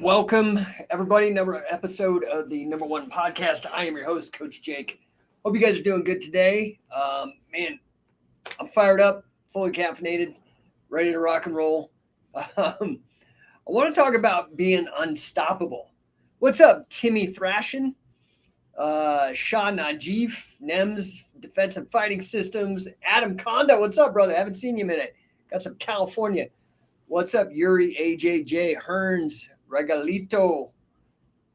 right, welcome everybody. Another episode of the No1 Podcast. I am your host, Coach Jake. Hope you guys are doing good today. Man, I'm fired up, fully caffeinated, ready to rock and roll. I want to talk about being unstoppable. What's up, Timmy Thrashin, Shah Najif, NEMS, Defensive Fighting Systems, Adam Conda. What's up, brother? Haven't seen you in a minute. Got some California. What's up, Yuri, AJJ, Hearns, Regalito?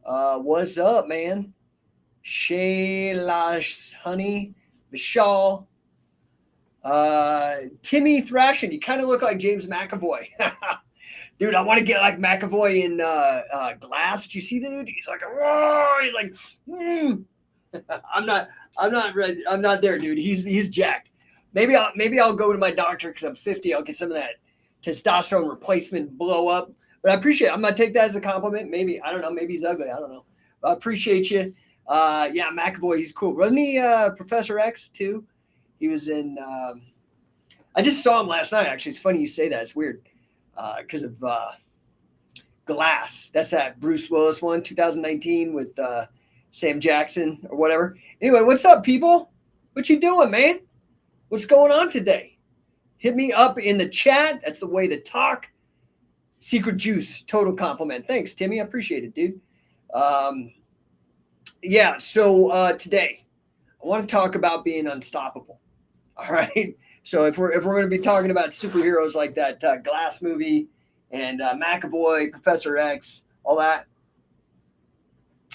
What's up, man? Shaylash, Honey, Vishal, Timmy Thrashin. You kind of look like James McAvoy. Dude, I want to get like McAvoy in Glass. Did you see the dude? He's like, whoa! He's like, I'm not ready. I'm not there, dude. He's jacked. Maybe I'll go to my doctor because I'm 50. I'll get some of that testosterone replacement blow up. But I appreciate it. I'm going to take that as a compliment. Maybe, I don't know. Maybe he's ugly. I don't know. But I appreciate you. Yeah, McAvoy, he's cool. Wasn't he Professor X too? He was in I just saw him last night, actually. It's funny you say that. It's weird because of Glass. That's that Bruce Willis one, 2019 with Sam Jackson or whatever. Anyway, what's up, people? What you doing, man? What's going on today? Hit me up in the chat. That's the way to talk. Secret Juice, total compliment. Thanks, Timmy. I appreciate it, dude. Yeah, so today I want to talk about being unstoppable. All right. So if we're going to be talking about superheroes like that Glass movie and McAvoy, Professor X, all that,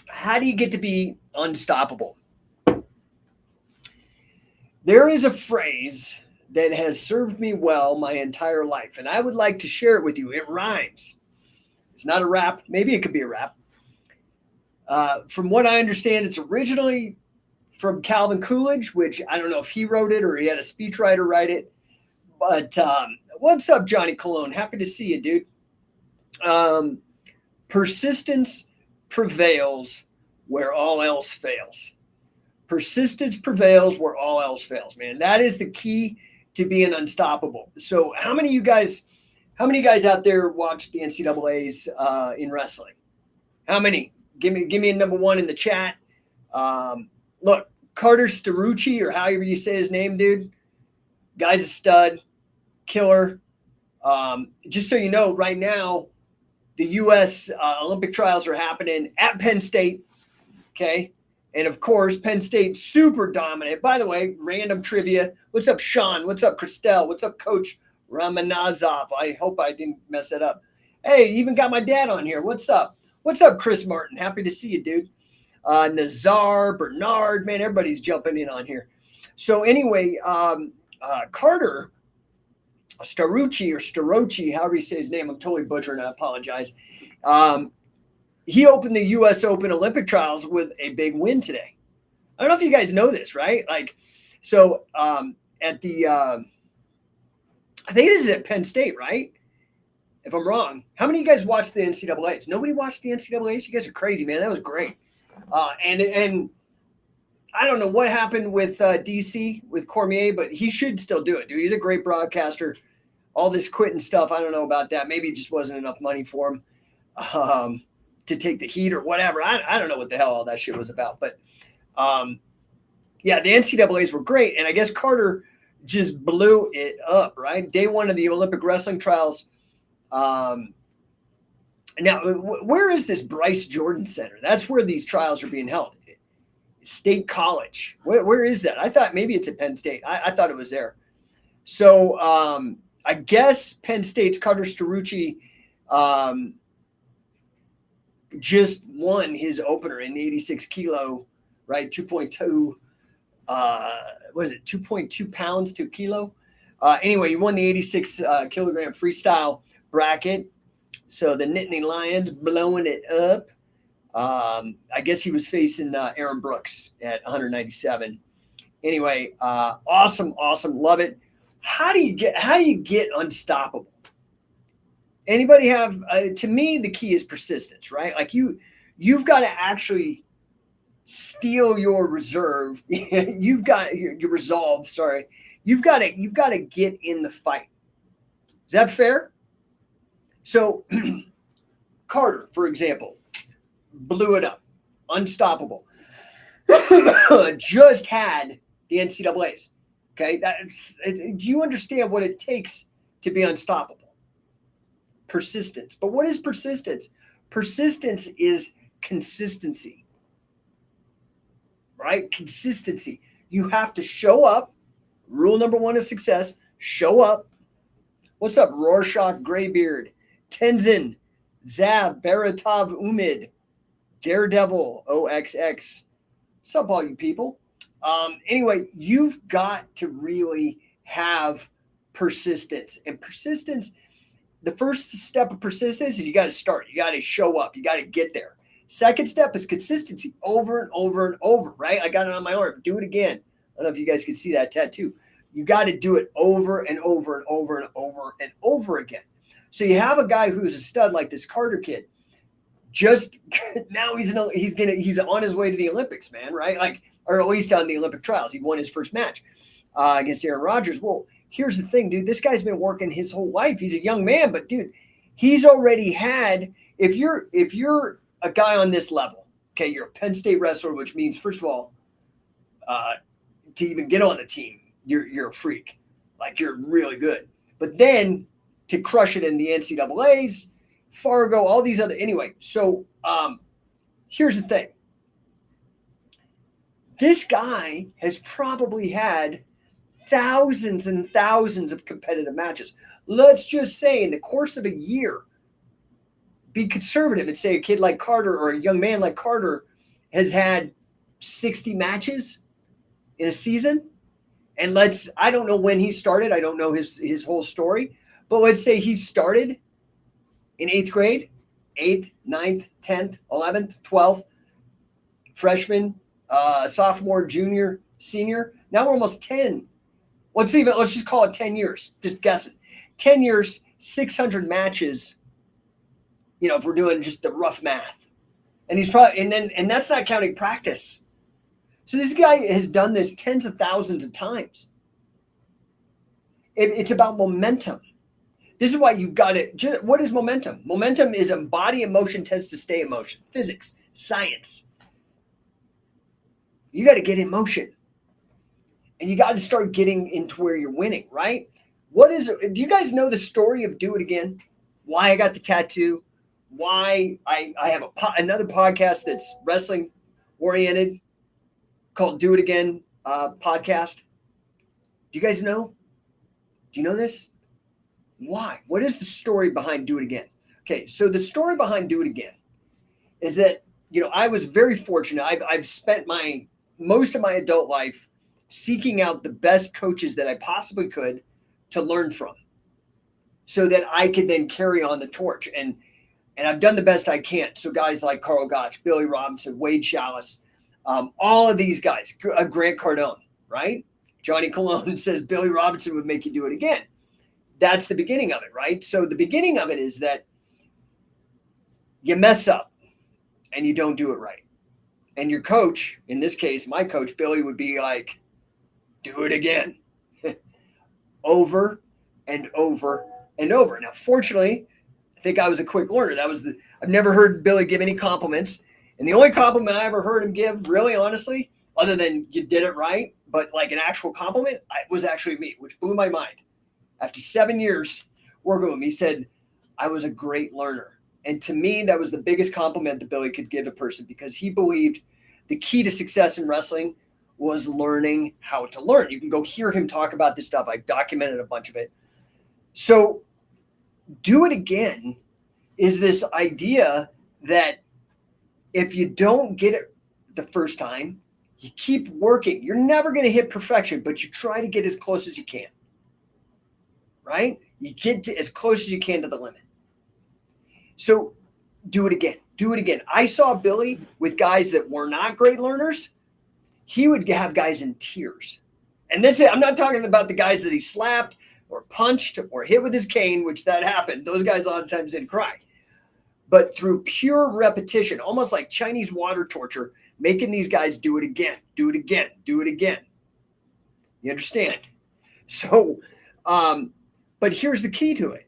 how do you get to be unstoppable? There is a phrase that has served me well my entire life, and I would like to share it with you. It rhymes. It's not a rap. Maybe it could be a rap. From what I understand, it's originally from Calvin Coolidge, which I don't know if he wrote it or he had a speechwriter write it. But what's up, Johnny Colon? Happy to see you, dude. Persistence prevails where all else fails. Persistence prevails where all else fails, man. That is the key to being unstoppable. So how many of you guys out there watch the NCAAs in wrestling? How many? Give me a number one in the chat. Look, Carter Starucci, or however you say his name, dude. Guy's a stud, killer. Just so you know, right now, the U.S. Olympic trials are happening at Penn State, okay? And, of course, Penn State super dominant. By the way, random trivia. What's up, Sean? What's up, Christelle? What's up, Coach Ramanazov? I hope I didn't mess it up. Hey, even got my dad on here. What's up? What's up, Chris Martin? Happy to see you, dude. Nazar, Bernard, man, everybody's jumping in on here. So anyway, Carter Starucci or Starochi, however you say his name, I'm totally butchering. I apologize. He opened the U.S. Open Olympic trials with a big win today. I don't know if you guys know this, right? Like, so at the, I think this is at Penn State, right? If I'm wrong. How many of you guys watched the NCAAs? Nobody watched the NCAAs? You guys are crazy, man. That was great. And I don't know what happened with DC, with Cormier, but he should still do it, dude. He's a great broadcaster. All this quitting stuff, I don't know about that. Maybe it just wasn't enough money for him. To take the heat or whatever. I don't know what the hell all that shit was about. But, yeah, the NCAAs were great. And I guess Carter just blew it up, right? Day one of the Olympic wrestling trials. Now, where is this Bryce Jordan Center? That's where these trials are being held. State College. Where is that? I thought maybe it's at Penn State. I thought it was there. So I guess Penn State's Carter Starucci just won his opener in the 86 kilo, right? 2.2, what is it? 2.2 pounds to a kilo. Anyway, he won the 86 kilogram freestyle bracket. So the Nittany Lions blowing it up. I guess he was facing Aaron Brooks at 197. Anyway, awesome. Love it. How do you get unstoppable? Anybody have, to me, the key is persistence, right? Like you've got to actually steal your reserve. You've got your resolve. Sorry. You've got to get in the fight. Is that fair? So Carter, for example, blew it up, unstoppable. Just had the NCAAs. Okay, do you understand what it takes to be unstoppable? Persistence. But what is persistence? Persistence is consistency, right? Consistency. You have to show up. Rule number one of success: show up. What's up, Rorschach Graybeard, Tenzin, Zav, Baratov Umid, Daredevil OXX. What's up, all you people? Anyway, you've got to really have persistence. And persistence, the first step of persistence is you got to start. You got to show up. You got to get there. Second step is consistency, over and over and over, right? I got it on my arm. Do it again. I don't know if you guys can see that tattoo. You got to do it over and over and over and over and over again. So you have a guy who's a stud like this Carter kid. Just now he's on his way to the Olympics, man, right? Like, or at least on the Olympic trials. He won his first match against Aaron Rodgers. Well, here's the thing, dude. This guy's been working his whole life. He's a young man, but dude, he's already had. If you're a guy on this level, okay, you're a Penn State wrestler, which means first of all, to even get on the team, you're a freak. Like, you're really good. But then to crush it in the NCAAs, Fargo, all these other. Anyway, so here's the thing. This guy has probably had thousands and thousands of competitive matches. Let's just say in the course of a year, be conservative and say a kid like Carter or a young man like Carter has had 60 matches in a season. And I don't know when he started. I don't know his whole story, but let's say he started in 8th grade, 8th, 9th, 10th, 11th, 12th, freshman, sophomore, junior, senior. Now we're almost 10. Let's just call it 10 years, just guessing. 10 years, 600 matches, if we're doing just the rough math. And he's probably, and that's not counting practice. So this guy has done this tens of thousands of times. It's about momentum. This is why you've got to, what is momentum? Momentum is a body in motion tends to stay in motion. Physics, science. You got to get in motion. And you got to start getting into where you're winning, right? Do you guys know the story of Do It Again? Why I got the tattoo? Why I have another podcast that's wrestling oriented called Do It Again podcast. Do you guys know? Do you know this? Why? What is the story behind Do It Again? Okay, so the story behind Do It Again is that, I was very fortunate. I've spent most of my adult life seeking out the best coaches that I possibly could to learn from so that I could then carry on the torch. And I've done the best I can. So guys like Carl Gotch, Billy Robinson, Wade Chalice, all of these guys, Grant Cardone, right? Johnny Colon says Billy Robinson would make you do it again. That's the beginning of it, right? So the beginning of it is that you mess up and you don't do it right. And your coach, in this case, my coach, Billy, would be like, do it again. Over and over and over. Now, fortunately, I think I was a quick learner. I've never heard Billy give any compliments. And the only compliment I ever heard him give, really honestly, other than you did it right, but like an actual compliment, was actually me, which blew my mind. After 7 years working with him, he said, I was a great learner. And to me, that was the biggest compliment that Billy could give a person, because he believed the key to success in wrestling was learning how to learn. You can go hear him talk about this stuff. I've documented a bunch of it. So Do It Again is this idea that if you don't get it the first time, you keep working. You're never going to hit perfection, but you try to get as close as you can, right? You get to as close as you can to the limit. So do it again. Do it again. I saw Billy with guys that were not great learners. He would have guys in tears. And I'm not talking about the guys that he slapped or punched or hit with his cane, which that happened. Those guys a lot of times didn't cry. But through pure repetition, almost like Chinese water torture, making these guys do it again, do it again, do it again. You understand? So, but here's the key to it.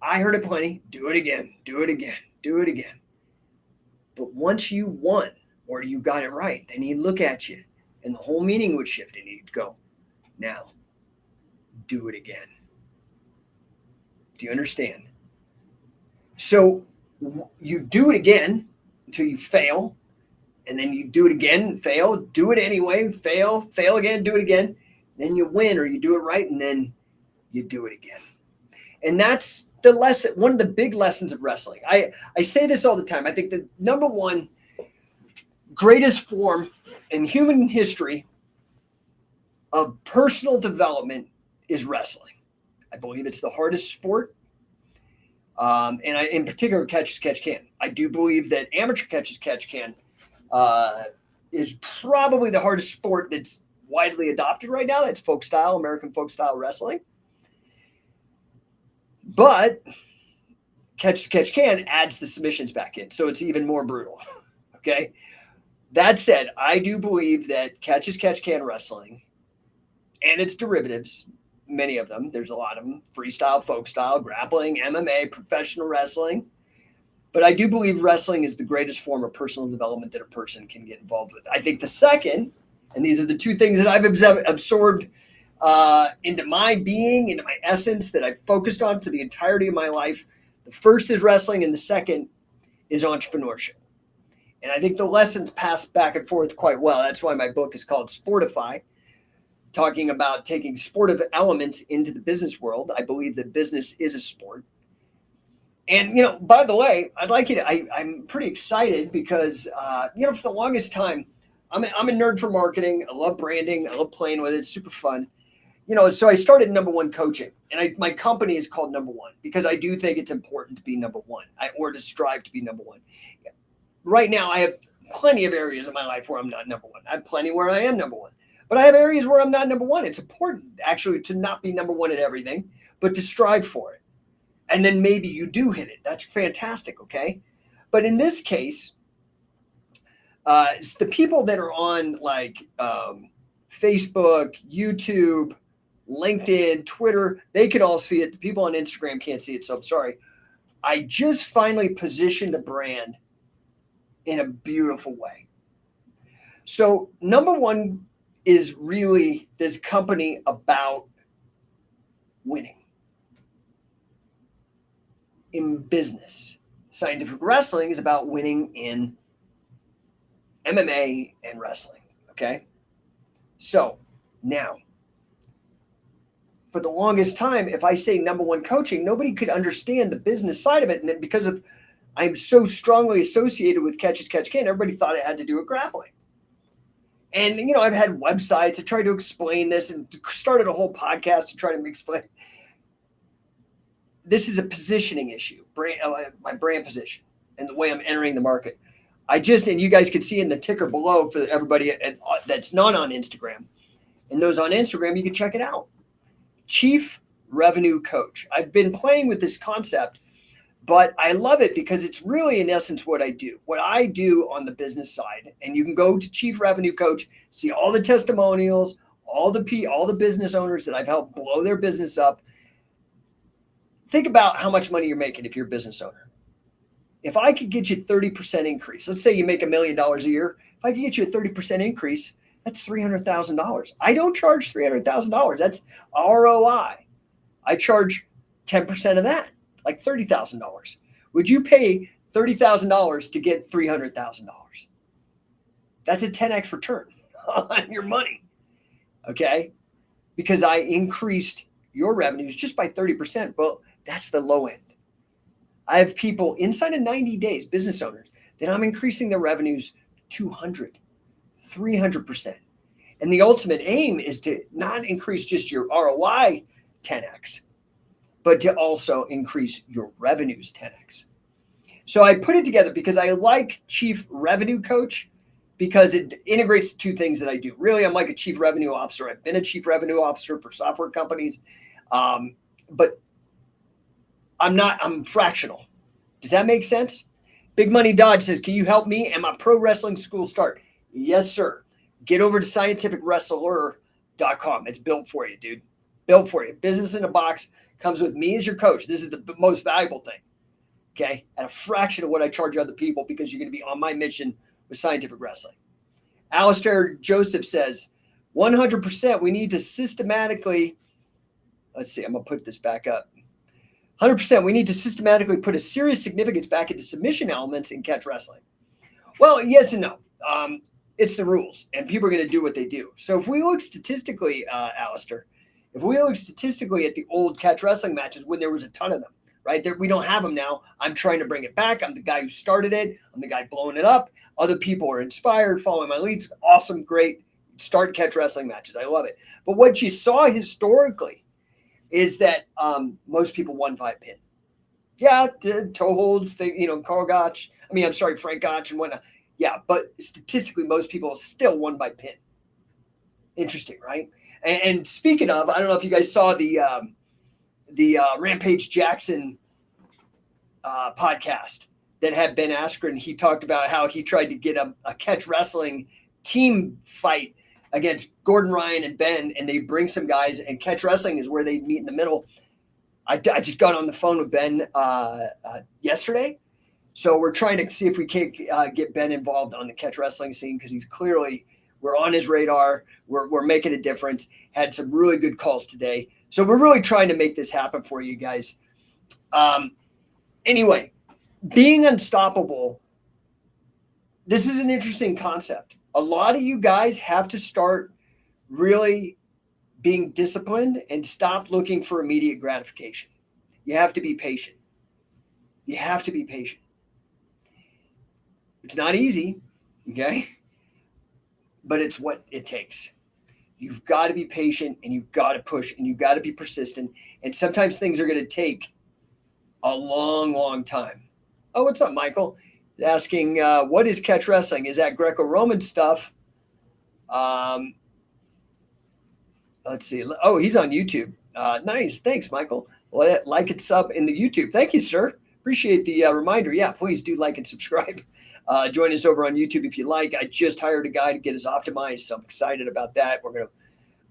I heard it plenty. Do it again. Do it again. Do it again. But once you won or you got it right, then he'd look at you and the whole meaning would shift and he'd go, now, do it again. Do you understand? So you do it again until you fail, and then you do it again, fail, do it anyway, fail again, do it again. Then you win or you do it right, and then you do it again. And that's the lesson, one of the big lessons of wrestling. I say this all the time. I think the number one greatest form in human history of personal development is wrestling. I believe it's the hardest sport. And in particular, catch as catch can. I do believe that amateur catch as catch can is probably the hardest sport that's widely adopted right now. That's folk style, American folk style wrestling. But catch as catch can adds the submissions back in, so it's even more brutal. Okay. That said, I do believe that catch as catch can wrestling and its derivatives, many of them, there's a lot of them, freestyle, folk style, grappling, MMA, professional wrestling. But I do believe wrestling is the greatest form of personal development that a person can get involved with. I think the second, and these are the two things that I've absorbed into my being, into my essence, that I've focused on for the entirety of my life. The first is wrestling, and the second is entrepreneurship. And I think the lessons pass back and forth quite well. That's why my book is called Sportify, talking about taking sportive elements into the business world. I believe that business is a sport. And, by the way, I'd like you to, I'm pretty excited because, for the longest time, I'm a nerd for marketing. I love branding. I love playing with it. It's super fun. So I started No1 Coaching, and my company is called No1 because I do think it's important to be number one, or to strive to be number one. Right now, I have plenty of areas of my life where I'm not number one. I have plenty where I am number one. But I have areas where I'm not number one. It's important, actually, to not be number one at everything, but to strive for it. And then maybe you do hit it. That's fantastic, okay? But in this case, it's the people that are on Facebook, YouTube, LinkedIn, Twitter, they could all see it. The people on Instagram can't see it, so I'm sorry. I just finally positioned a brand in a beautiful way. So No1 is really this company about winning in business. Scientific wrestling is about winning in MMA and wrestling. Okay. So now, for the longest time, if I say No1 Coaching, nobody could understand the business side of it. And then because I'm so strongly associated with catch as catch can, everybody thought it had to do with grappling. And, I've had websites to try to explain this and started a whole podcast to try to explain. This is a positioning issue, my brand position and the way I'm entering the market. And you guys can see in the ticker below for everybody that's not on Instagram. And those on Instagram, you can check it out. Chief Revenue Coach. I've been playing with this concept, but I love it because it's really, in essence, what I do. What I do on the business side, and you can go to Chief Revenue Coach, see all the testimonials, all the business owners that I've helped blow their business up. Think about how much money you're making if you're a business owner. If I could get you 30% increase, let's say you make $1 million a year. If I could get you a 30% increase, that's $300,000. I don't charge $300,000. That's ROI. I charge 10% of that, like $30,000. Would you pay $30,000 to get $300,000? That's a 10x return on your money. Okay? Because I increased your revenues just by 30%. Well, that's the low end. I have people inside of 90 days, business owners, that I'm increasing their revenues 200, 300%. And the ultimate aim is to not increase just your ROI 10x, but to also increase your revenues 10x. So I put it together because I like Chief Revenue Coach because it integrates two things that I do. Really, I'm like a chief revenue officer. I've been a chief revenue officer for software companies, but I'm fractional. Does that make sense? Big Money Dodge says, can you help me and my pro wrestling school start? Yes, sir. Get over to scientificwrestler.com. It's built for you, dude. Built for you. Business in a box. comes with me as your coach. This is the most valuable thing. Okay. At a fraction of what I charge other people, because you're going to be on my mission with scientific wrestling. Alistair Joseph says, 100% we need to systematically, let's see, I'm going to put this back up. 100% we need to systematically put a serious significance back into submission elements in catch wrestling. Well, yes and no. It's the rules, and people are going to do what they do. So if we look statistically, Alistair, if we look statistically at the old catch wrestling matches when there was a ton of them, right? We don't have them now. I'm trying to bring it back. I'm the guy who started it. I'm the guy blowing it up. Other people are inspired, following my leads. Awesome, great. Start catch wrestling matches. I love it. But what you saw historically is that most people won by pin. Yeah, toe holds, Frank Gotch and whatnot. Yeah, but statistically, most people still won by pin. Interesting, right? And speaking of, I don't know if you guys saw the Rampage Jackson podcast that had Ben Askren. He talked about how he tried to get a catch wrestling team fight against Gordon Ryan and Ben, and they bring some guys, and catch wrestling is where they meet in the middle. I just got on the phone with Ben yesterday. So we're trying to see if we can get Ben involved on the catch wrestling scene, because we're on his radar. We're making a difference. Had some really good calls today. So we're really trying to make this happen for you guys. Anyway, being unstoppable, this is an interesting concept. A lot of you guys have to start really being disciplined and stop looking for immediate gratification. You have to be patient. You have to be patient. It's not easy, okay? But it's what it takes. You've got to be patient, and you've got to push, and you've got to be persistent. And sometimes things are going to take a long, long time. Oh, what's up, Michael? Asking, what is catch wrestling? Is that Greco-Roman stuff? Let's see. Oh, he's on YouTube. Nice. Thanks, Michael. Like and sub in the YouTube. Thank you, sir. Appreciate the reminder. Yeah, please do like and subscribe. Join us over on YouTube if you like. I just hired a guy to get us optimized, so I'm excited about that. We're going to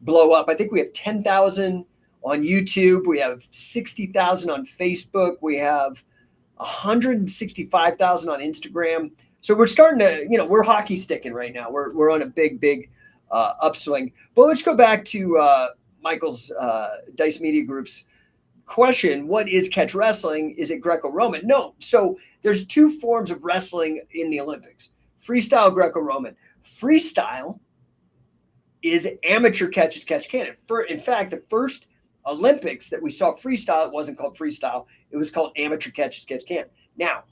blow up. I think we have 10,000 on YouTube. We have 60,000 on Facebook. We have 165,000 on Instagram. So we're starting to, we're hockey sticking right now. We're on a big upswing. But let's go back to Michael's Dice Media Group's question. What is catch wrestling? Is it Greco-Roman? No. So there's two forms of wrestling in the Olympics: freestyle, Greco-Roman. Freestyle is amateur catch as catch can. In fact, the first Olympics that we saw freestyle, it wasn't called freestyle. It was called amateur catch as catch can. Now,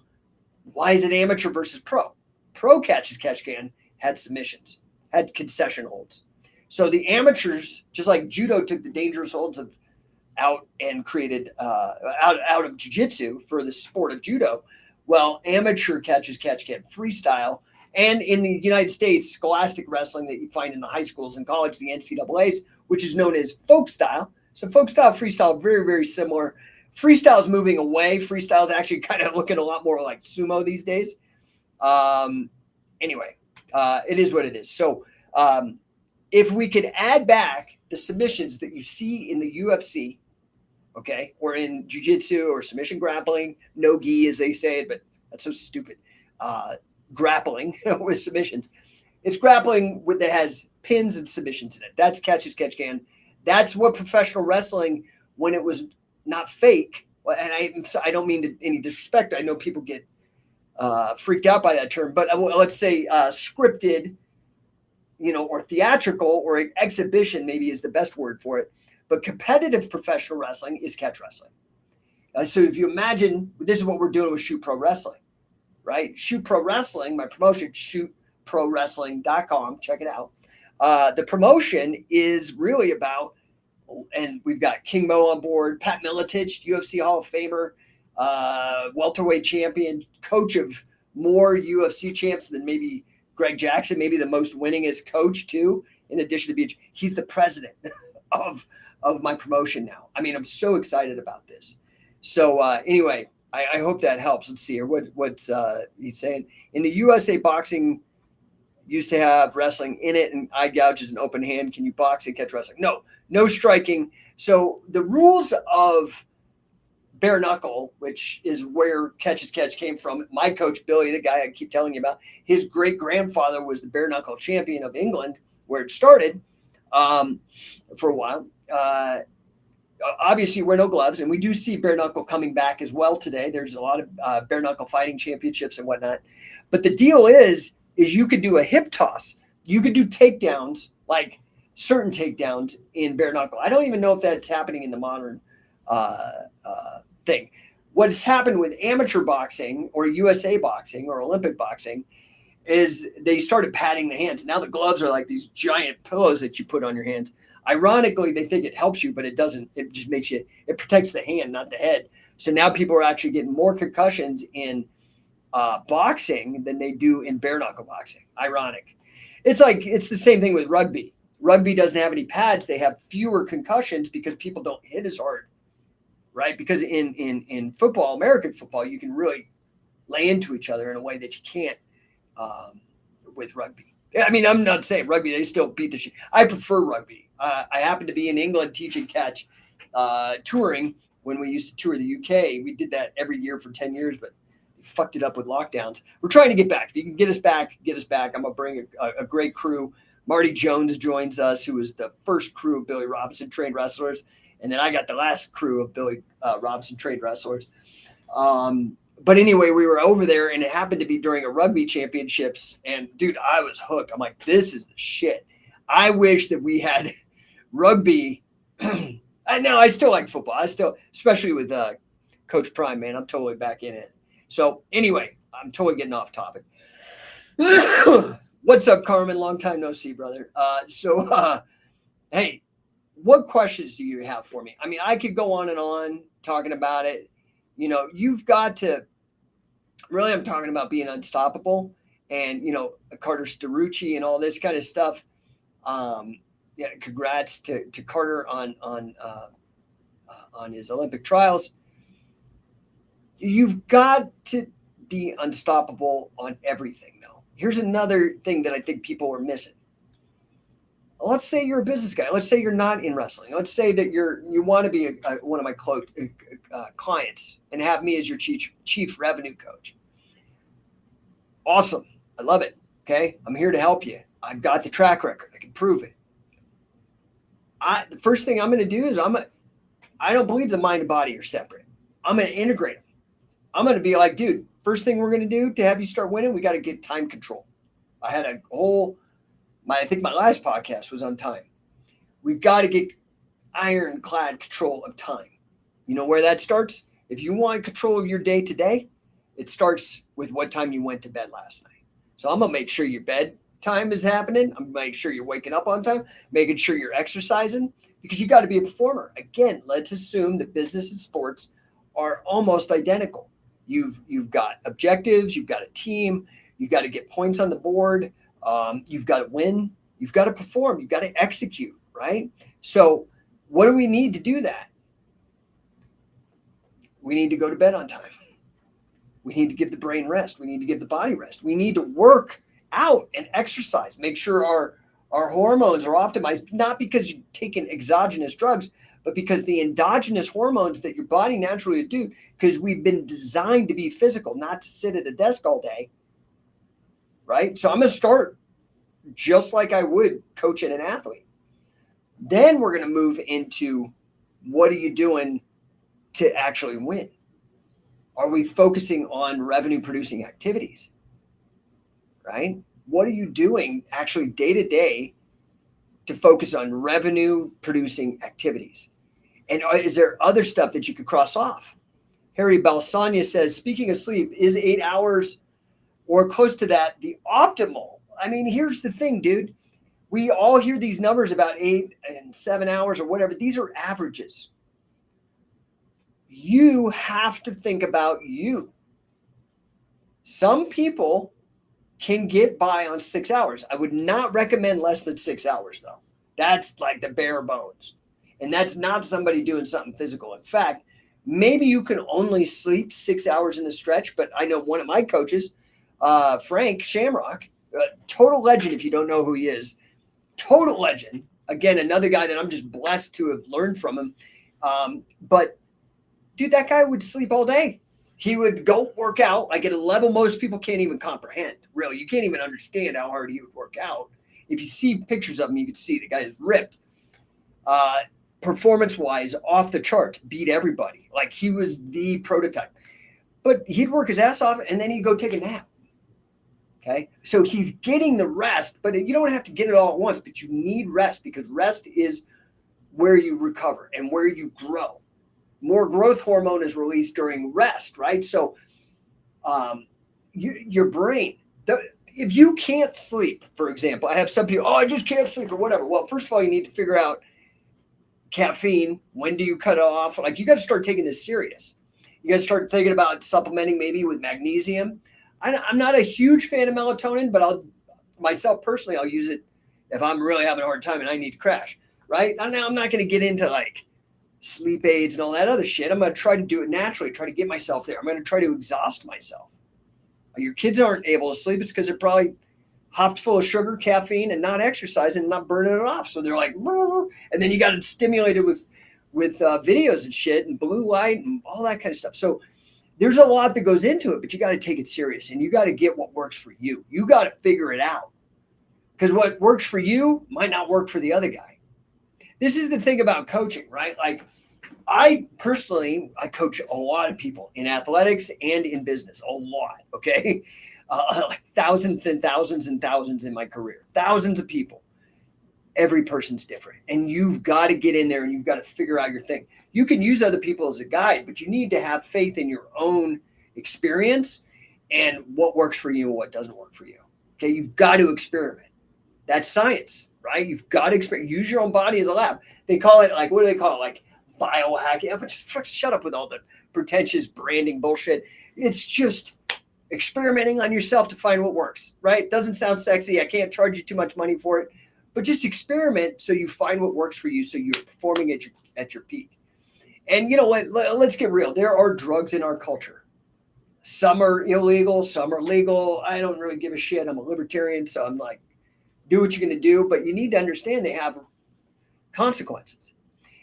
why is it amateur versus pro? Pro catch as catch can had submissions, had concession holds. So the amateurs, just like judo took the dangerous holds out and created out of jiu-jitsu for the sport of judo. Well, amateur catch as catch can, freestyle, and in the United States, scholastic wrestling that you find in the high schools and college, the NCAAs, which is known as folk style. So folk style, freestyle, very, very similar. Freestyle is moving away. Freestyle is actually kind of looking a lot more like sumo these days. Anyway, it is what it is. So if we could add back the submissions that you see in the UFC, okay, or in jiu-jitsu or submission grappling, no gi as they say it, but that's so stupid. Grappling with submissions. It's grappling that has pins and submissions in it. That's catch as catch can. That's what professional wrestling, when it was not fake, and I don't mean any disrespect. I know people get freaked out by that term, but let's say scripted, or theatrical or exhibition maybe is the best word for it. But competitive professional wrestling is catch wrestling. So if you imagine, this is what we're doing with Shoot Pro Wrestling, right? Shoot Pro Wrestling, my promotion, shootprowrestling.com. Check it out. The promotion is really about, and we've got King Mo on board, Pat Miletich, UFC Hall of Famer, welterweight champion, coach of more UFC champs than maybe Greg Jackson, maybe the most winningest coach too, in addition to being, he's the president of my promotion now. I mean, I'm so excited about this. So anyway, I hope that helps. Let's see here. What's he's saying in the USA boxing used to have wrestling in it, and eye gouge is an open hand. Can you box and catch wrestling? No, no striking. So the rules of bare knuckle, which is where catch as catch came from. My coach, Billy, the guy I keep telling you about, his great grandfather was the bare knuckle champion of England, where it started for a while. Obviously, you wear no gloves, and we do see bare knuckle coming back as well today. There's a lot of bare knuckle fighting championships and whatnot. But the deal is you could do a hip toss. You could do takedowns, like certain takedowns in bare knuckle. I don't even know if that's happening in the modern thing. What has happened with amateur boxing or USA boxing or Olympic boxing is they started padding the hands. Now the gloves are like these giant pillows that you put on your hands. Ironically, they think it helps you, but it doesn't. It just makes you, it protects the hand, not the head. So now people are actually getting more concussions in boxing than they do in bare knuckle boxing. Ironic. It's the same thing with rugby. Rugby doesn't have any pads. They have fewer concussions because people don't hit as hard, right? Because in football, American football, you can really lay into each other in a way that you can't with rugby. I mean, I'm not saying rugby, they still beat the shit. I prefer rugby. I happened to be in England teaching catch, touring when we used to tour the UK. We did that every year for 10 years, but we fucked it up with lockdowns. We're trying to get back. If you can get us back, get us back. I'm going to bring a great crew. Marty Jones joins us, who was the first crew of Billy Robinson trained wrestlers. And then I got the last crew of Billy Robinson trained wrestlers. But anyway, we were over there, and it happened to be during a rugby championships. And dude, I was hooked. I'm like, this is the shit. I wish that we had rugby. I know I still like football. I still, especially with Coach Prime, man, I'm totally back in it. So anyway, I'm totally getting off topic. What's up, Carmen? Long time no see, brother. Hey, what questions do you have for me? I mean, I could go on and on talking about it. You know, you've got to really, I'm talking about being unstoppable and, you know, Carter Sterucci and all this kind of stuff. Yeah, congrats to Carter on his Olympic trials. You've got to be unstoppable on everything, though. Here's another thing that I think people are missing. Let's say you're a business guy. Let's say you're not in wrestling. Let's say that you want to be one of my clients and have me as your chief revenue coach. Awesome. I love it. Okay. I'm here to help you. I've got the track record. I can prove it. The first thing I'm going to do is I don't believe the mind and body are separate. I'm going to integrate them. I'm going to be like, dude, first thing we're going to do to have you start winning, we got to get time control. I had a whole, I think my last podcast was on time. We've got to get ironclad control of time. You know where that starts? If you want control of your day today, it starts with what time you went to bed last night. So I'm going to make sure your bedtime is happening. I'm going to make sure you're waking up on time, making sure you're exercising, because you got to be a performer. Again, let's assume that business and sports are almost identical. You've got objectives, you've got a team, you've got to get points on the board, you've got to win, you've got to perform, you've got to execute, right? So what do we need to do that? We need to go to bed on time. We need to give the brain rest. We need to give the body rest. We need to work out and exercise, make sure our hormones are optimized, not because you're taking exogenous drugs, but because the endogenous hormones that your body naturally do, because we've been designed to be physical, not to sit at a desk all day, right? So I'm going to start just like I would coaching an athlete. Then we're going to move into what are you doing to actually win? Are we focusing on revenue producing activities, right? What are you doing actually day to day to focus on revenue producing activities? And is there other stuff that you could cross off? Harry Balsania says, speaking of sleep, is 8 hours or close to that the optimal? I mean, here's the thing, dude. We all hear these numbers about 8 and 7 hours or whatever. These are averages. You have to think about you. Some people can get by on 6 hours. I would not recommend less than 6 hours, though. That's like the bare bones. And that's not somebody doing something physical. In fact, maybe you can only sleep 6 hours in a stretch, but I know one of my coaches, Frank Shamrock, Total legend if you don't know who he is. Total legend. Again, another guy that I'm just blessed to have learned from him. But dude, that guy would sleep all day. He would go work out like at a level most people can't even comprehend. Really, you can't even understand how hard he would work out. If you see pictures of him, you can see the guy is ripped. Performance-wise, off the charts, beat everybody. Like he was the prototype. But he'd work his ass off and then he'd go take a nap. Okay, so he's getting the rest, but you don't have to get it all at once, but you need rest because rest is where you recover and where you grow. More growth hormone is released during rest, right? So your brain, if you can't sleep, for example, I have some people, I just can't sleep or whatever. Well, first of all, you need to figure out caffeine. When do you cut it off? Like you got to start taking this serious. You got to start thinking about supplementing maybe with magnesium. I'm not a huge fan of melatonin, but myself personally, I'll use it if I'm really having a hard time and I need to crash, right? Now I'm not going to get into like sleep aids and all that other shit. I'm going to try to do it naturally, try to get myself there. I'm going to try to exhaust myself. Your kids aren't able to sleep. It's because they're probably hopped full of sugar, caffeine, and not exercising and not burning it off. So they're like, and then you got to stimulate it with videos and shit and blue light and all that kind of stuff. So there's a lot that goes into it, but you got to take it serious and you got to get what works for you. You got to figure it out because what works for you might not work for the other guy. This is the thing about coaching, right? Like I coach a lot of people in athletics and in business, a lot. Okay. Like thousands and thousands and thousands in my career, thousands of people. Every person's different and you've got to get in there and you've got to figure out your thing. You can use other people as a guide, but you need to have faith in your own experience and what works for you and what doesn't work for you. Okay. You've got to experiment. That's science, right? You've got to experiment. Use your own body as a lab. They call it like, what do they call it? Like biohacking. But just shut up with all the pretentious branding bullshit. It's just experimenting on yourself to find what works, right? Doesn't sound sexy. I can't charge you too much money for it. But just experiment so you find what works for you so you're performing at your peak. And you know what? Let's get real. There are drugs in our culture. Some are illegal, some are legal. I don't really give a shit. I'm a libertarian, so I'm like, do what you're going to do. But you need to understand they have consequences.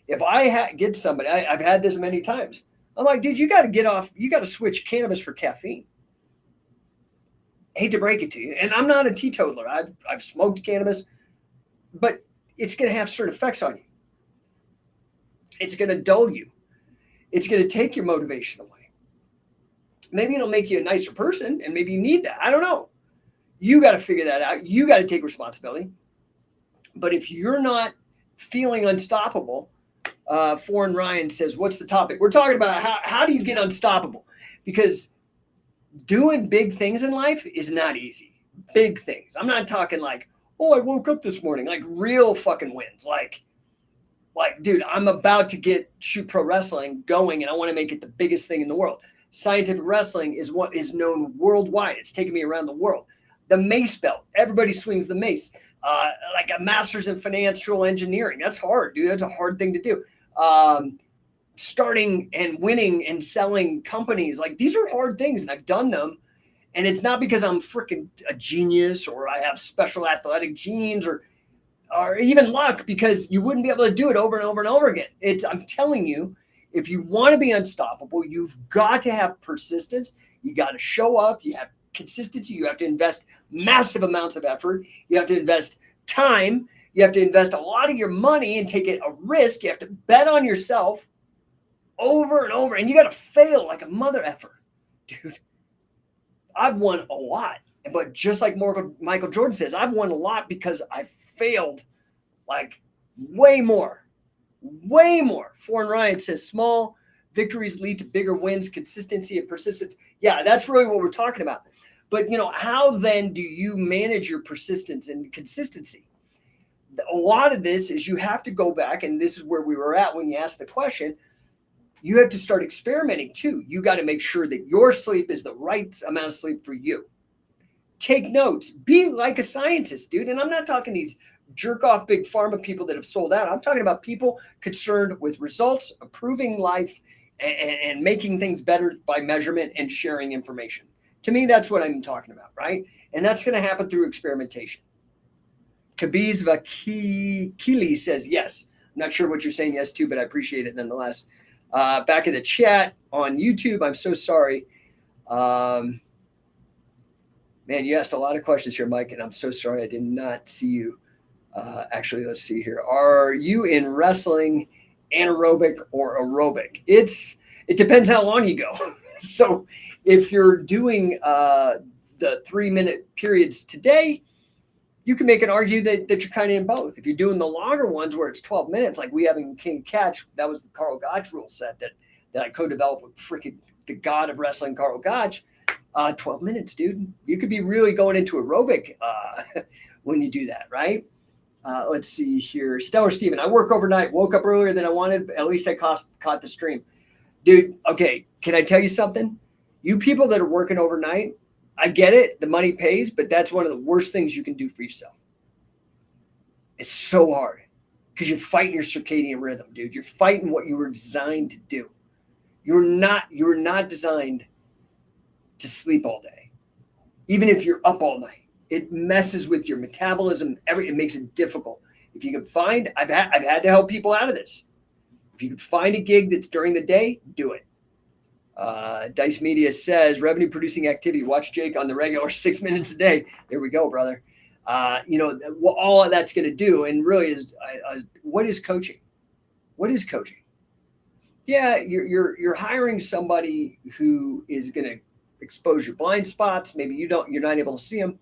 If I get somebody, I've had this many times. I'm like, dude, you got to get off. You got to switch cannabis for caffeine. I hate to break it to you. And I'm not a teetotaler. I've smoked cannabis. But it's going to have certain effects on you. It's going to dull you. It's going to take your motivation away. Maybe it'll make you a nicer person, and maybe you need that. I don't know. You got to figure that out. You got to take responsibility. But if you're not feeling unstoppable, Foreign Ryan says, what's the topic? We're talking about how do you get unstoppable? Because doing big things in life is not easy. Big things. I'm not talking like, I woke up this morning, like real fucking wins. Like, dude, I'm about to shoot pro wrestling going and I want to make it the biggest thing in the world. Scientific wrestling is what is known worldwide. It's taken me around the world. The mace belt, everybody swings the mace. Like a master's in financial engineering. That's hard, dude. That's a hard thing to do. Starting and winning and selling companies, like these are hard things and I've done them. And it's not because I'm freaking a genius or I have special athletic genes or even luck, because you wouldn't be able to do it over and over and over again. I'm telling you, if you want to be unstoppable, you've got to have persistence. You got to show up. You have consistency. You have to invest massive amounts of effort. You have to invest time. You have to invest a lot of your money and take a risk. You have to bet on yourself over and over. And you got to fail like a mother effer, dude. I've won a lot, but just like Michael Jordan says, I've won a lot because I failed like way more. Foreign Ryan says small victories lead to bigger wins, consistency and persistence. Yeah, that's really what we're talking about. But how then do you manage your persistence and consistency? A lot of this is you have to go back, and this is where we were at when you asked the question. You have to start experimenting too. You got to make sure that your sleep is the right amount of sleep for you. Take notes. Be like a scientist, dude. And I'm not talking these jerk off big pharma people that have sold out. I'm talking about people concerned with results, improving life, and making things better by measurement and sharing information. To me, that's what I'm talking about, right? And that's going to happen through experimentation. Kabiz Vakili says yes. I'm not sure what you're saying yes to, but I appreciate it nonetheless. Back in the chat on YouTube, I'm so sorry. Man, you asked a lot of questions here, Mike, and I'm so sorry I did not see you. Actually, let's see here. Are you in wrestling anaerobic or aerobic? It depends how long you go. So if you're doing the 3-minute periods today, you can make an argue that you're kind of in both. If you're doing the longer ones where it's 12 minutes, like we have in King Catch, that was the Carl Gotch rule set that I co-developed with freaking the god of wrestling, Carl Gotch. 12 minutes, dude. You could be really going into aerobic when you do that, right? Let's see here. Stellar Steven, I work overnight, woke up earlier than I wanted, but at least I caught the stream. Dude, okay, can I tell you something? You people that are working overnight, I get it. The money pays, but that's one of the worst things you can do for yourself. It's so hard because you're fighting your circadian rhythm, dude. You're fighting what you were designed to do. You're not designed to sleep all day. Even if you're up all night, it messes with your metabolism. It makes it difficult. If you can find, I've had to help people out of this. If you can find a gig that's during the day, do it. Dice Media says revenue producing activity. Watch Jake on the regular 6 minutes a day. There we go, brother. All of that's going to do, and really is what is coaching? What is coaching? Yeah, you're hiring somebody who is going to expose your blind spots. Maybe you're not able to see them.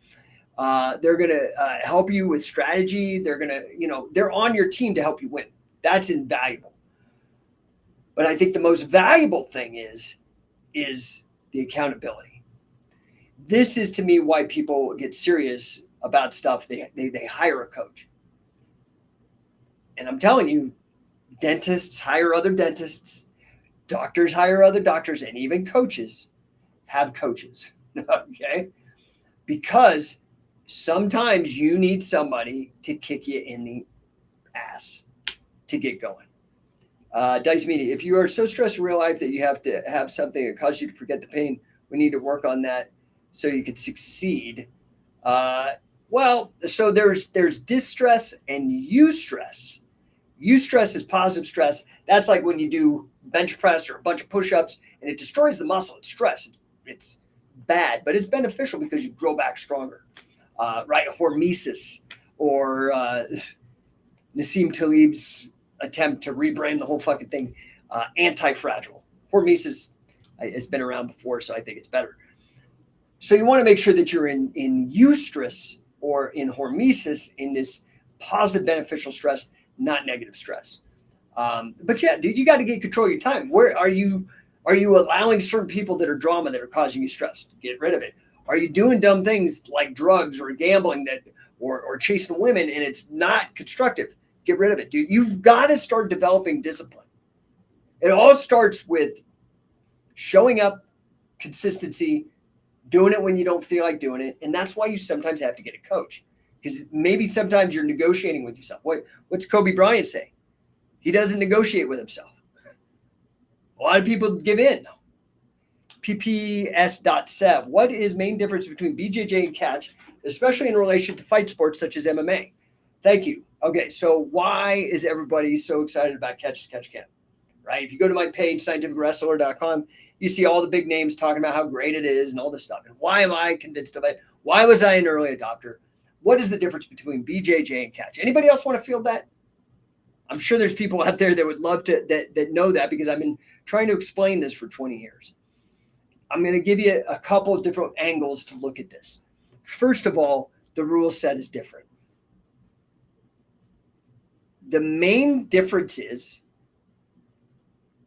They're going to help you with strategy. They're going to, they're on your team to help you win. That's invaluable. But I think the most valuable thing is the accountability. This is to me why people get serious about stuff. They hire a coach. And I'm telling you, dentists hire other dentists, doctors hire other doctors, and even coaches have coaches. Okay? Because sometimes you need somebody to kick you in the ass to get going. Dice Media, if you are so stressed in real life that you have to have something that causes you to forget the pain, we need to work on that so you could succeed. So there's distress and eustress. Eustress is positive stress. That's like when you do bench press or a bunch of push-ups and it destroys the muscle. It's stress. It's bad, but it's beneficial because you grow back stronger. Right? Hormesis or Nassim Taleb's attempt to rebrand the whole fucking thing, anti-fragile. Hormesis has been around before, so I think it's better. So you want to make sure that you're in eustress or in hormesis, in this positive beneficial stress, not negative stress. But yeah, dude, you got to get control of your time. Where are you allowing certain people that are drama that are causing you stress? Get rid of it. Are you doing dumb things like drugs or gambling or chasing women and it's not constructive? Get rid of it, dude. You've got to start developing discipline. It all starts with showing up, consistency, doing it when you don't feel like doing it. And that's why you sometimes have to get a coach, because maybe sometimes you're negotiating with yourself. What's Kobe Bryant say? He doesn't negotiate with himself. A lot of people give in. PPS.sev. What is main difference between BJJ and catch, especially in relation to fight sports such as MMA? Thank you. Okay, so why is everybody so excited about Catch Can? Right? If you go to my page, scientificwrestler.com, you see all the big names talking about how great it is and all this stuff. And why am I convinced of it? Why was I an early adopter? What is the difference between BJJ and catch? Anybody else want to field that? I'm sure there's people out there that would love to that know that, because I've been trying to explain this for 20 years. I'm going to give you a couple of different angles to look at this. First of all, the rule set is different. The main difference is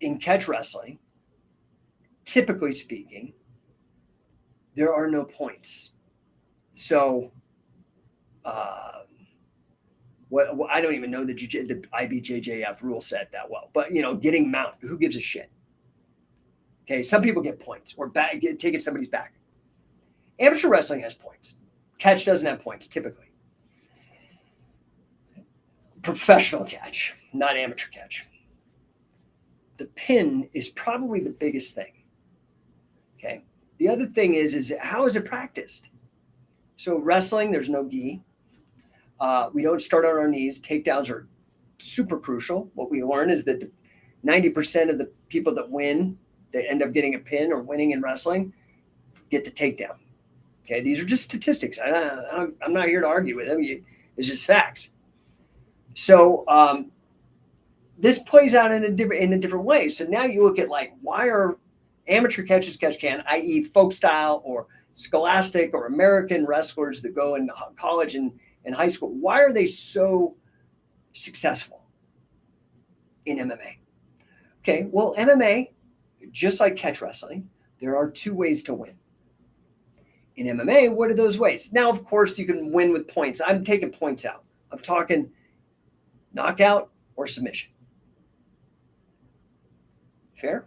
in catch wrestling, typically speaking, there are no points. So I don't even know the IBJJF rule set that well, but getting mount, who gives a shit? Okay, some people get points or taking somebody's back. Amateur wrestling has points. Catch doesn't have points typically. Professional catch, not amateur catch. The pin is probably the biggest thing. Okay, The other thing is how is it practiced? So wrestling, there's no gi. We don't start on our knees. Takedowns are super crucial. What we learn is that 90% of the people that win, that end up getting a pin or winning in wrestling, get the takedown. Okay, these are just statistics. I'm not here to argue with them. It's just facts. So this plays out in a different way. So now you look at like, why are amateur catch can, i.e. folk style or scholastic or American wrestlers that go in college and high school, why are they so successful in MMA? Okay, well, MMA, just like catch wrestling, there are two ways to win. In MMA, what are those ways? Now, of course, you can win with points. I'm taking points out. I'm talking knockout or submission. Fair?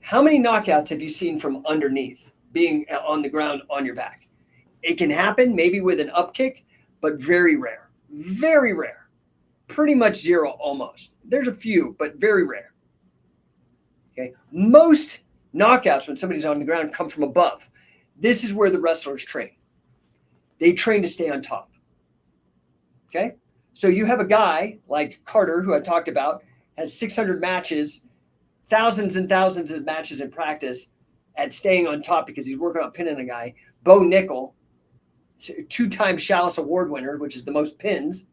How many knockouts have you seen from underneath, being on the ground on your back? It can happen maybe with an up kick, but very rare. Very rare. Pretty much zero almost. There's a few, but very rare. Okay. Most knockouts when somebody's on the ground come from above. This is where the wrestlers train. They train to stay on top. Okay. So you have a guy like Carter, who I talked about, has 600 matches, thousands and thousands of matches in practice at staying on top because he's working on pinning a guy. Bo Nickel, two-time Chalice Award winner, which is the most pins,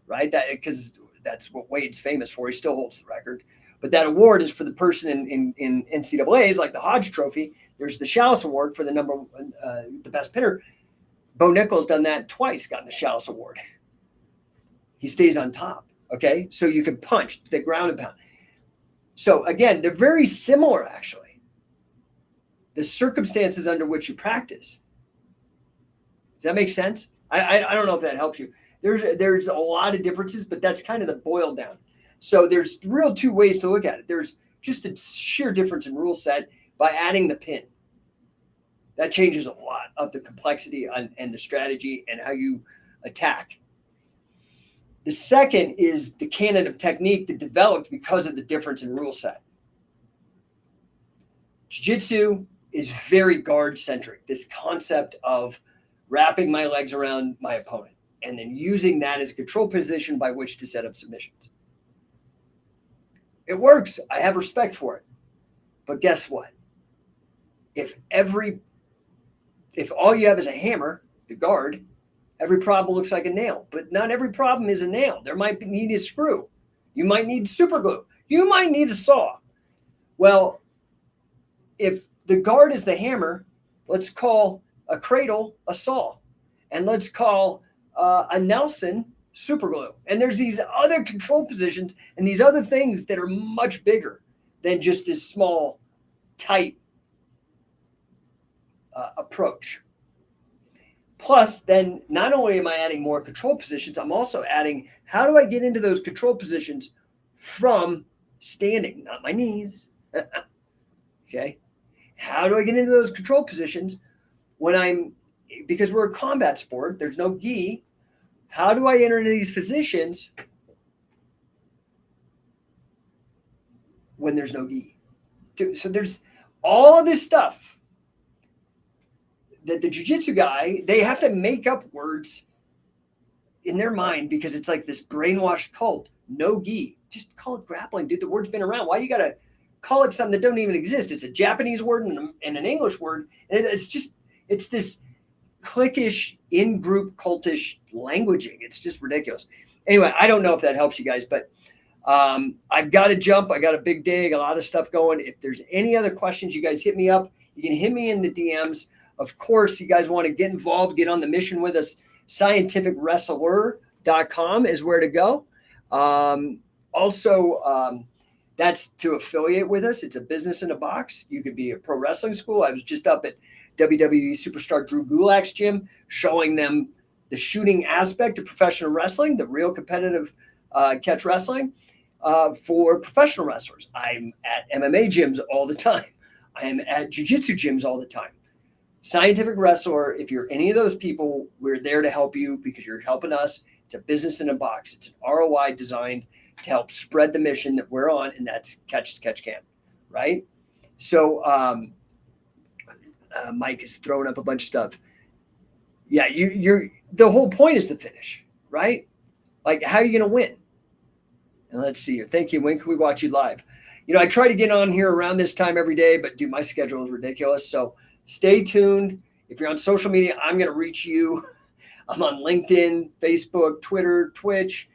right? That because that's what Wade's famous for. He still holds the record. But that award is for the person in NCAAs, like the Hodge Trophy. There's the Chalice Award for the best pinner. Bo Nickel's done that twice, gotten the Chalice Award. He stays on top, okay? So you can punch the ground and pound. So again, they're very similar, actually. The circumstances under which you practice. Does that make sense? I don't know if that helps you. There's a lot of differences, but that's kind of the boil down. So there's real two ways to look at it. There's just a sheer difference in rule set by adding the pin. That changes a lot of the complexity and the strategy and how you attack. The second is the canon of technique that developed because of the difference in rule set. Jiu-jitsu is very guard-centric, this concept of wrapping my legs around my opponent and then using that as a control position by which to set up submissions. It works. I have respect for it. But guess what? If all you have is a hammer, the guard, every problem looks like a nail. But not every problem is a nail. There might need a screw. You might need super glue. You might need a saw. Well, if the guard is the hammer, let's call a cradle a saw. And let's call a Nelson super glue. And there's these other control positions and these other things that are much bigger than just this small, tight approach. Plus, then not only am I adding more control positions, I'm also adding, how do I get into those control positions from standing, not my knees? Okay. How do I get into those control positions because we're a combat sport, there's no gi. How do I enter into these positions when there's no gi? So there's all this stuff that the jiu-jitsu guy, they have to make up words in their mind because it's like this brainwashed cult. No gi. Just call it grappling, dude. The word's been around. Why you got to call it something that don't even exist? It's a Japanese word and an English word. And it's this cliquish, in-group, cultish languaging. It's just ridiculous. Anyway, I don't know if that helps you guys, but I've got to jump. I got a big day, a lot of stuff going. If there's any other questions, you guys hit me up. You can hit me in the DMs. Of course, you guys want to get involved, get on the mission with us. scientificwrestler.com is where to go. Also, that's to affiliate with us. It's a business in a box. You could be a pro wrestling school. I was just up at WWE superstar Drew Gulak's gym, showing them the shooting aspect of professional wrestling, the real competitive catch wrestling for professional wrestlers. I'm at MMA gyms all the time. I am at jiu-jitsu gyms all the time. Scientific Wrestler, if you're any of those people, we're there to help you because you're helping us. It's a business in a box. It's an ROI designed to help spread the mission that we're on, and that's catch as catch can, right? So Mike is throwing up a bunch of stuff. Yeah, you're the whole point is the finish, right? Like, how are you going to win? And let's see here. Thank you. When can we watch you live? I try to get on here around this time every day, but dude, my schedule is ridiculous. So stay tuned. If you're on social media, I'm going to reach you. I'm on LinkedIn, Facebook, Twitter, Twitch,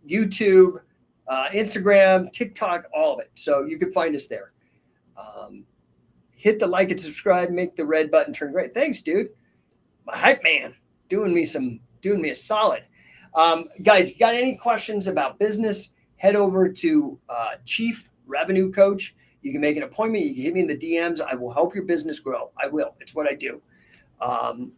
YouTube, Instagram, TikTok, all of it. So you can find us there. Hit the like and subscribe, make the red button turn gray. Thanks, dude. My hype man doing me a solid. Guys, you got any questions about business? Head over to Chief Revenue Coach. You can make an appointment. You can hit me in the DMs. I will help your business grow. I will. It's what I do. I'm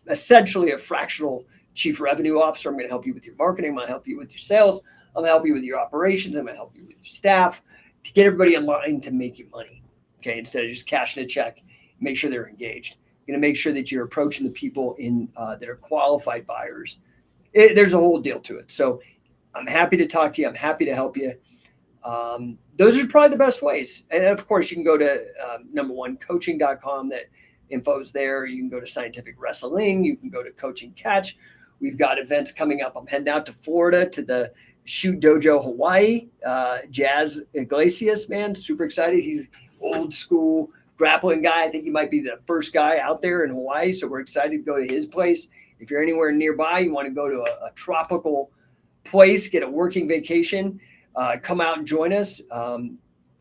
essentially a fractional chief revenue officer. I'm going to help you with your marketing. I'm going to help you with your sales. I'm going to help you with your operations. I'm going to help you with your staff to get everybody aligned to make you money. Okay, instead of just cashing a check, make sure they're engaged. You're going to make sure that you're approaching the people that are qualified buyers. There's a whole deal to it. So I'm happy to talk to you. I'm happy to help you. Those are probably the best ways. And of course, you can go to no1coaching.com. That info is there. You can go to Scientific Wrestling. You can go to Coaching Catch. We've got events coming up. I'm heading out to Florida to the Shoot Dojo Hawaii. Jazz Iglesias, man, super excited. He's old school grappling guy. I think he might be the first guy out there in Hawaii. So we're excited to go to his place. If you're anywhere nearby, you want to go to a tropical place, get a working vacation, come out and join us.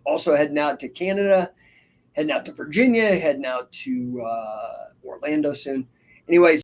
Also heading out to Canada, heading out to Virginia, heading out to Orlando soon. Anyways,